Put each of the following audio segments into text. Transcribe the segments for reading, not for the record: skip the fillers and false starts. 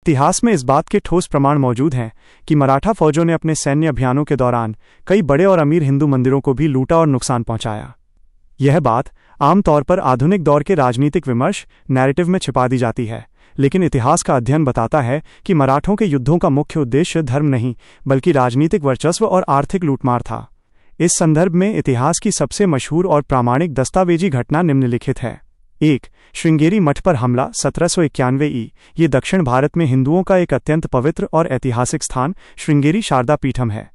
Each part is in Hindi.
इतिहास में इस बात के ठोस प्रमाण मौजूद हैं कि मराठा फौजों ने अपने सैन्य अभियानों के दौरान कई बड़े और अमीर हिंदू मंदिरों को भी लूटा और नुकसान पहुंचाया। यह बात आमतौर पर आधुनिक दौर के राजनीतिक विमर्श नैरेटिव में छिपा दी जाती है, लेकिन इतिहास का अध्ययन बताता है कि मराठों के युद्धों का मुख्य उद्देश्य धर्म नहीं बल्कि राजनीतिक वर्चस्व और आर्थिक लूटमार था। इस संदर्भ में इतिहास की सबसे मशहूर और प्रामाणिक दस्तावेजी घटना निम्नलिखित है। 1. श्रृंगेरी मठ पर हमला 1791 ई। ये दक्षिण भारत में हिंदुओं का एक अत्यंत पवित्र और ऐतिहासिक स्थान श्रृंगेरी शारदा पीठम है।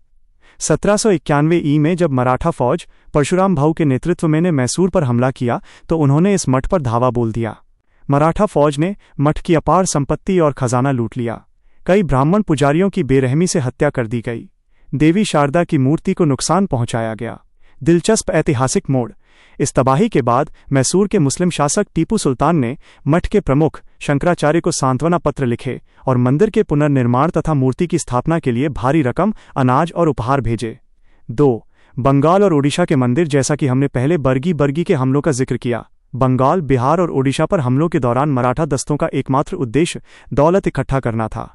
1791 ई में जब मराठा फौज परशुराम भाऊ के नेतृत्व में ने मैसूर पर हमला किया तो उन्होंने इस मठ पर धावा बोल दिया। मराठा फौज ने मठ की अपार संपत्ति और खजाना लूट लिया। कई ब्राह्मण पुजारियों की बेरहमी से हत्या कर दी गई। देवी शारदा की मूर्ति को नुकसान पहुंचाया गया। दिलचस्प ऐतिहासिक मोड़। इस तबाही के बाद मैसूर के मुस्लिम शासक टीपू सुल्तान ने मठ के प्रमुख शंकराचार्य को सांत्वना पत्र लिखे और मंदिर के पुनर्निर्माण तथा मूर्ति की स्थापना के लिए भारी रकम, अनाज और उपहार भेजे। 2. बंगाल और ओडिशा के मंदिर। जैसा कि हमने पहले बर्गी के हमलों का जिक्र किया, बंगाल, बिहार और ओडिशा पर हमलों के दौरान मराठा दस्तों का एकमात्र उद्देश्य दौलत इकट्ठा करना था।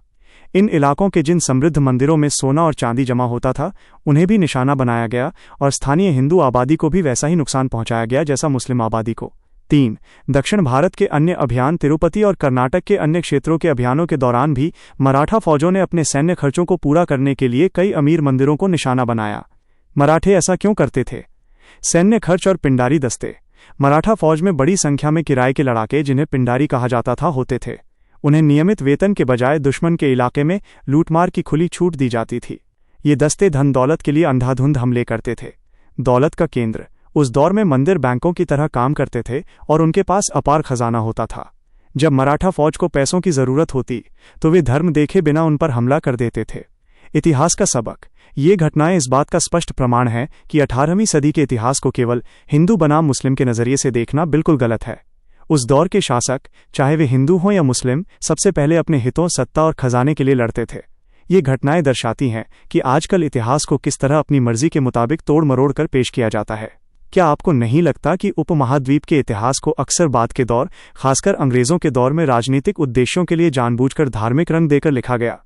इन इलाकों के जिन समृद्ध मंदिरों में सोना और चांदी जमा होता था उन्हें भी निशाना बनाया गया और स्थानीय हिंदू आबादी को भी वैसा ही नुकसान पहुंचाया गया जैसा मुस्लिम आबादी को। 3. दक्षिण भारत के अन्य अभियान। तिरुपति और कर्नाटक के अन्य क्षेत्रों के अभियानों के दौरान भी मराठा फौजों ने अपने सैन्य खर्चों को पूरा करने के लिए कई अमीर मंदिरों को निशाना बनाया। मराठे ऐसा क्यों करते थे? सैन्य खर्च और पिंडारी दस्ते। मराठा फौज में बड़ी संख्या में किराए के लड़ाके, जिन्हें पिंडारी कहा जाता था, होते थे। उन्हें नियमित वेतन के बजाय दुश्मन के इलाके में लूटमार की खुली छूट दी जाती थी। ये दस्ते धन दौलत के लिए अंधाधुंध हमले करते थे। दौलत का केंद्र। उस दौर में मंदिर बैंकों की तरह काम करते थे और उनके पास अपार खजाना होता था। जब मराठा फौज को पैसों की जरूरत होती तो वे धर्म देखे बिना उन पर हमला कर देते थे। इतिहास का सबक। ये घटनाएं इस बात का स्पष्ट प्रमाण है कि 18वीं सदी के इतिहास को केवल हिंदू बनाम मुस्लिम के नजरिए से देखना बिल्कुल गलत है। उस दौर के शासक, चाहे वे हिंदू हों या मुस्लिम, सबसे पहले अपने हितों, सत्ता और खजाने के लिए लड़ते थे। ये घटनाएं दर्शाती हैं कि आजकल इतिहास को किस तरह अपनी मर्जी के मुताबिक तोड़ मरोड़ कर पेश किया जाता है। क्या आपको नहीं लगता कि उपमहाद्वीप के इतिहास को अक्सर बाद के दौर, खासकर अंग्रेजों के दौर में राजनीतिक उद्देश्यों के लिए जानबूझकर धार्मिक रंग देकर लिखा गया?